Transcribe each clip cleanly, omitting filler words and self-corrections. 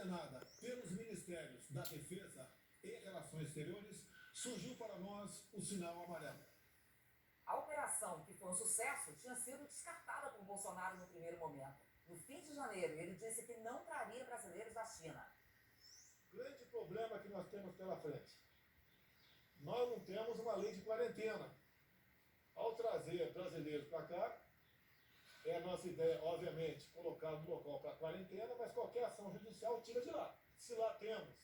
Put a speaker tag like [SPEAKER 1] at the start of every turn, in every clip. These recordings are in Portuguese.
[SPEAKER 1] coordenada pelos Ministérios da Defesa e Relações Exteriores, surgiu para nós o sinal amarelo.
[SPEAKER 2] A operação, que foi um sucesso, tinha sido descartada por Bolsonaro no primeiro momento. No fim de janeiro, ele disse que não traria brasileiros da China.
[SPEAKER 1] Grande problema que nós temos pela frente. Nós não temos uma lei de quarentena. Ao trazer brasileiros para cá, é a nossa ideia, obviamente, colocar no local para quarentena, mas qualquer ação judicial tira de lá. Se lá temos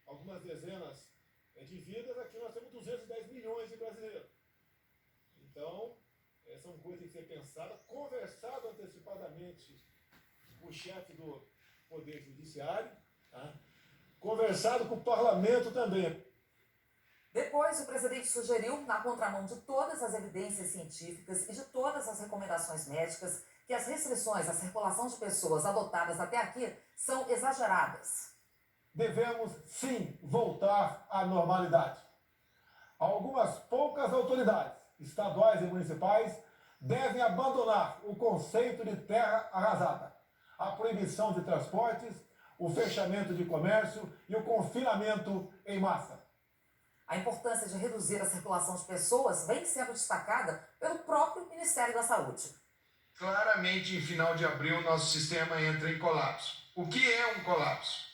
[SPEAKER 1] algumas dezenas de vidas, aqui nós temos 210 milhões de brasileiros. Então, são coisas que tem que ser pensadas, conversado antecipadamente com o chefe do Poder Judiciário, tá? Conversado com o Parlamento também.
[SPEAKER 2] Depois, o presidente sugeriu, na contramão de todas as evidências científicas e de todas as recomendações médicas, que as restrições à circulação de pessoas adotadas até aqui são exageradas.
[SPEAKER 1] Devemos, sim, voltar à normalidade. Algumas poucas autoridades, estaduais e municipais, devem abandonar o conceito de terra arrasada, a proibição de transportes, o fechamento de comércio e o confinamento em massa.
[SPEAKER 2] A importância de reduzir a circulação de pessoas vem sendo destacada pelo próprio Ministério da Saúde.
[SPEAKER 3] Claramente, em final de abril, nosso sistema entra em colapso. O que é um colapso?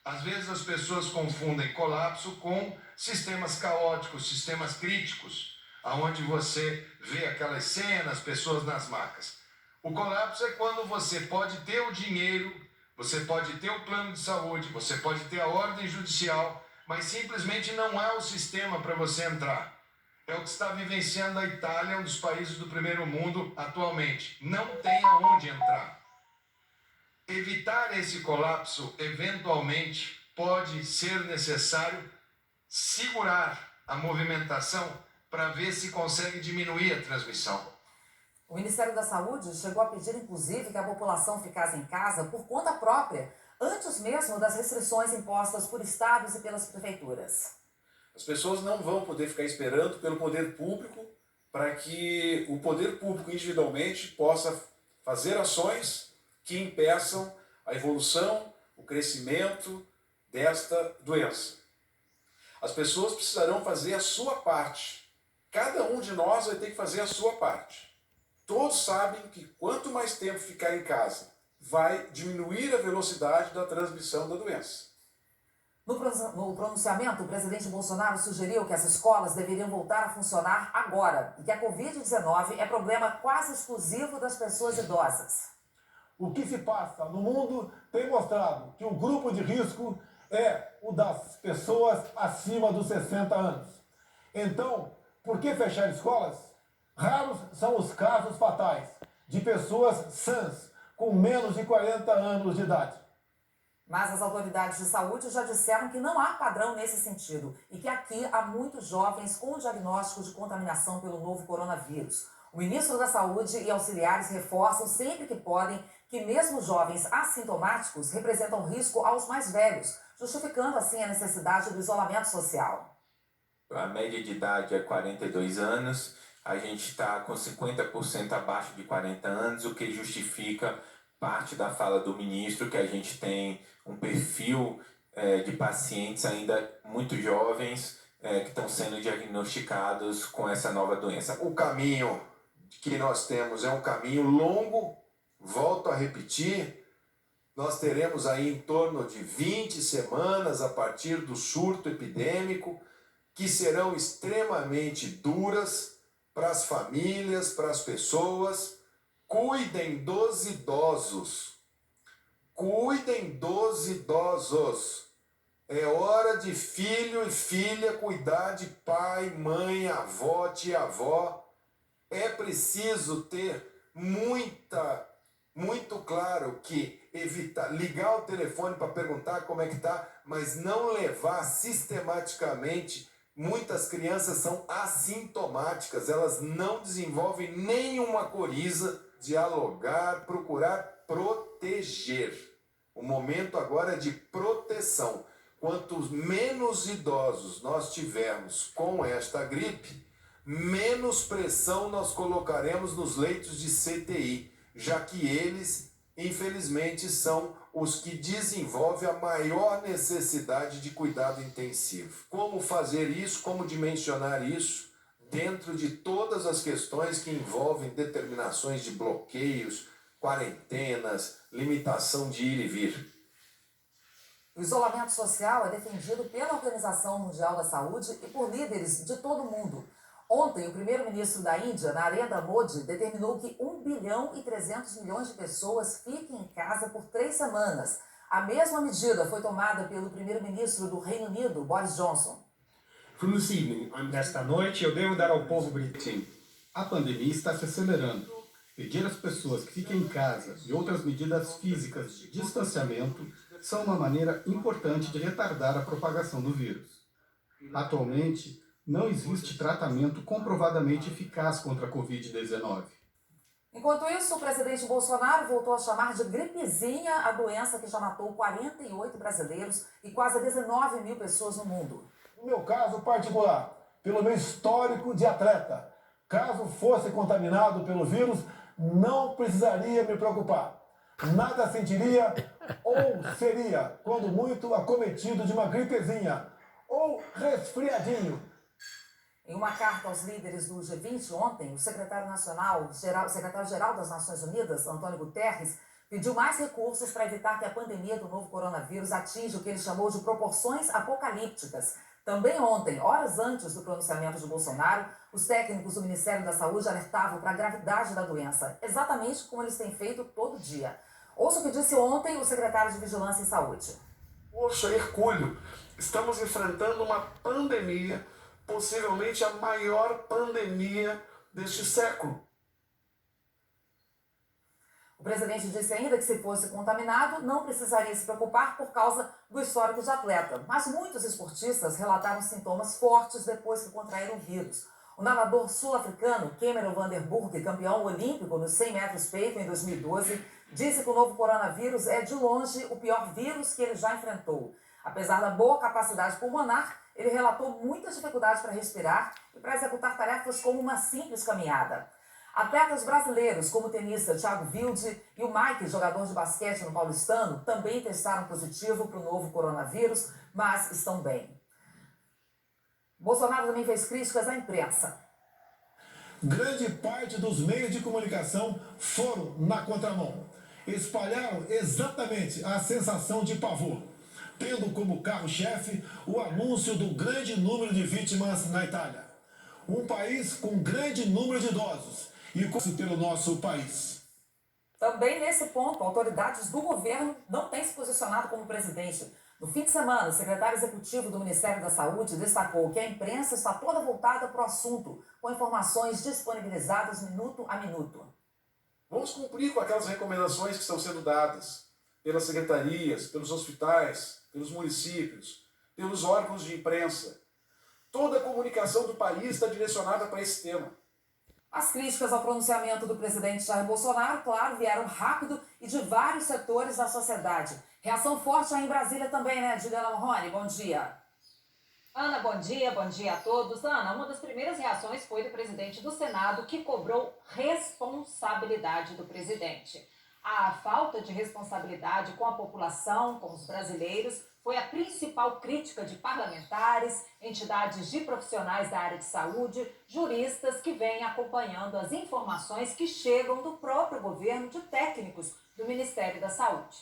[SPEAKER 3] Às vezes as pessoas confundem colapso com sistemas caóticos, sistemas críticos, onde você vê aquelas cenas, pessoas nas macas. O colapso é quando você pode ter o dinheiro, você pode ter o plano de saúde, você pode ter a ordem judicial, mas simplesmente não há o sistema para você entrar. É o que está vivenciando a Itália, um dos países do primeiro mundo atualmente. Não tem aonde entrar. Evitar esse colapso, eventualmente, pode ser necessário segurar a movimentação para ver se consegue diminuir a transmissão.
[SPEAKER 2] O Ministério da Saúde chegou a pedir, inclusive, que a população ficasse em casa por conta própria, antes mesmo das restrições impostas por estados e pelas prefeituras.
[SPEAKER 4] As pessoas não vão poder ficar esperando pelo poder público para que o poder público individualmente possa fazer ações que impeçam a evolução, o crescimento desta doença. As pessoas precisarão fazer a sua parte. Cada um de nós vai ter que fazer a sua parte. Todos sabem que quanto mais tempo ficar em casa, vai diminuir a velocidade da transmissão da doença.
[SPEAKER 2] No pronunciamento, o presidente Bolsonaro sugeriu que as escolas deveriam voltar a funcionar agora e que a Covid-19 é problema quase exclusivo das pessoas idosas.
[SPEAKER 1] O que se passa no mundo tem mostrado que o grupo de risco é o das pessoas acima dos 60 anos. Então, por que fechar escolas? Raros são os casos fatais de pessoas sãs com menos de 40 anos de idade.
[SPEAKER 2] Mas as autoridades de saúde já disseram que não há padrão nesse sentido e que aqui há muitos jovens com diagnóstico de contaminação pelo novo coronavírus. O ministro da Saúde e auxiliares reforçam sempre que podem que mesmo jovens assintomáticos representam risco aos mais velhos, justificando assim a necessidade do isolamento social.
[SPEAKER 5] A média de idade é 42 anos, a gente está com 50% abaixo de 40 anos, o que justifica parte da fala do ministro, que a gente tem um perfil de pacientes ainda muito jovens que estão sendo diagnosticados com essa nova doença.
[SPEAKER 3] O caminho que nós temos é um caminho longo, volto a repetir, nós teremos aí em torno de 20 semanas a partir do surto epidêmico, que serão extremamente duras para as famílias, para as pessoas. Cuidem dos idosos. Cuidem dos idosos. É hora de filho e filha cuidar de pai, mãe, avó, tia-avó. É preciso ter muito claro que evitar, ligar o telefone para perguntar como é que está, mas não levar sistematicamente. Muitas crianças são assintomáticas, elas não desenvolvem nenhuma coriza. Dialogar, procurar proteger. O momento agora é de proteção. Quanto menos idosos nós tivermos com esta gripe, menos pressão nós colocaremos nos leitos de CTI, já que eles, infelizmente, são
[SPEAKER 6] os que desenvolvem a maior necessidade de cuidado intensivo. Como fazer isso, como dimensionar isso dentro de todas as questões que envolvem determinações de bloqueios, quarentenas, limitação de ir e vir.
[SPEAKER 2] O isolamento social é defendido pela Organização Mundial da Saúde e por líderes de todo o mundo. Ontem, o primeiro-ministro da Índia, Narendra Modi, determinou que 1 bilhão e 300 milhões de pessoas fiquem em casa por 3 semanas. A mesma medida foi tomada pelo primeiro-ministro do Reino Unido, Boris Johnson.
[SPEAKER 7] Nesta noite, eu devo dar ao povo britânico. A pandemia está se acelerando. Pedir às pessoas que fiquem em casa e outras medidas físicas de distanciamento são uma maneira importante de retardar a propagação do vírus. Atualmente, não existe tratamento comprovadamente eficaz contra a Covid-19.
[SPEAKER 2] Enquanto isso, o presidente Bolsonaro voltou a chamar de gripezinha a doença que já matou 48 brasileiros e quase 19 mil pessoas no mundo.
[SPEAKER 1] No meu caso particular, pelo meu histórico de atleta, caso fosse contaminado pelo vírus, não precisaria me preocupar. Nada sentiria ou seria, quando muito, acometido de uma gripezinha ou resfriadinho.
[SPEAKER 2] Em uma carta aos líderes do G20 ontem, o secretário-geral das Nações Unidas, Antônio Guterres, pediu mais recursos para evitar que a pandemia do novo coronavírus atinja o que ele chamou de proporções apocalípticas. Também ontem, horas antes do pronunciamento de Bolsonaro, os técnicos do Ministério da Saúde alertavam para a gravidade da doença, exatamente como eles têm feito todo dia. Ouça o que disse ontem o secretário de Vigilância e Saúde.
[SPEAKER 6] Poxa, Hercúleo, estamos enfrentando uma pandemia, possivelmente a maior pandemia deste século.
[SPEAKER 2] O presidente disse ainda que se fosse contaminado, não precisaria se preocupar por causa do histórico de atleta. Mas muitos esportistas relataram sintomas fortes depois que contraíram o vírus. O nadador sul-africano Cameron Van Der Burg, campeão olímpico nos 100 metros peito em 2012, disse que o novo coronavírus é de longe o pior vírus que ele já enfrentou. Apesar da boa capacidade pulmonar, ele relatou muitas dificuldades para respirar e para executar tarefas como uma simples caminhada. Atletas brasileiros, como o tenista Thiago Wilde e o Mike, jogador de basquete no Paulistano, também testaram positivo para o novo coronavírus, mas estão bem. Bolsonaro também fez críticas à imprensa.
[SPEAKER 1] Grande parte dos meios de comunicação foram na contramão. Espalharam exatamente a sensação de pavor, tendo como carro-chefe o anúncio do grande número de vítimas na Itália. Um país com grande número de idosos e pelo nosso país.
[SPEAKER 2] Também nesse ponto, autoridades do governo não têm se posicionado como presidente. No fim de semana, o secretário executivo do Ministério da Saúde destacou que a imprensa está toda voltada para o assunto, com informações disponibilizadas minuto a minuto.
[SPEAKER 4] Vamos cumprir com aquelas recomendações que estão sendo dadas pelas secretarias, pelos hospitais, pelos municípios, pelos órgãos de imprensa. Toda a comunicação do país está direcionada para esse tema.
[SPEAKER 2] As críticas ao pronunciamento do presidente Jair Bolsonaro, claro, vieram rápido e de vários setores da sociedade. Reação forte aí em Brasília também, né, Juliana Morrone? Bom dia.
[SPEAKER 8] Ana, bom dia a todos. Ana, uma das primeiras reações foi do presidente do Senado, que cobrou responsabilidade do presidente. A falta de responsabilidade com a população, com os brasileiros, foi a principal crítica de parlamentares, entidades de profissionais da área de saúde, juristas que vêm acompanhando as informações que chegam do próprio governo, de técnicos do Ministério da Saúde.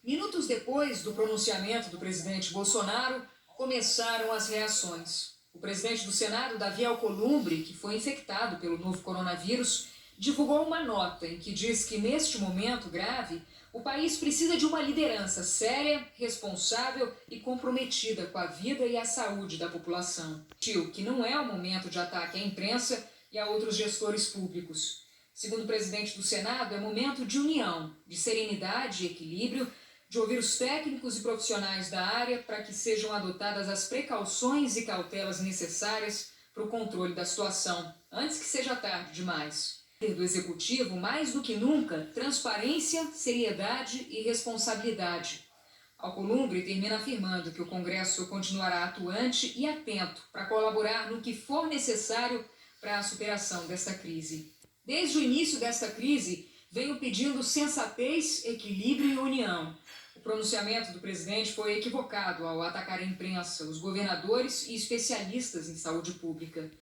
[SPEAKER 9] Minutos depois do pronunciamento do presidente Bolsonaro, começaram as reações. O presidente do Senado, Davi Alcolumbre, que foi infectado pelo novo coronavírus, divulgou uma nota em que diz que, neste momento grave, o país precisa de uma liderança séria, responsável e comprometida com a vida e a saúde da população. Diz que não é o momento de ataque à imprensa e a outros gestores públicos. Segundo o presidente do Senado, é momento de união, de serenidade e equilíbrio, de ouvir os técnicos e profissionais da área para que sejam adotadas as precauções e cautelas necessárias para o controle da situação, antes que seja tarde demais. Do Executivo, mais do que nunca, transparência, seriedade e responsabilidade. Alcolumbre termina afirmando que o Congresso continuará atuante e atento para colaborar no que for necessário para a superação desta crise. Desde o início desta crise, venho pedindo sensatez, equilíbrio e união. O pronunciamento do presidente foi equivocado ao atacar a imprensa, os governadores e especialistas em saúde pública.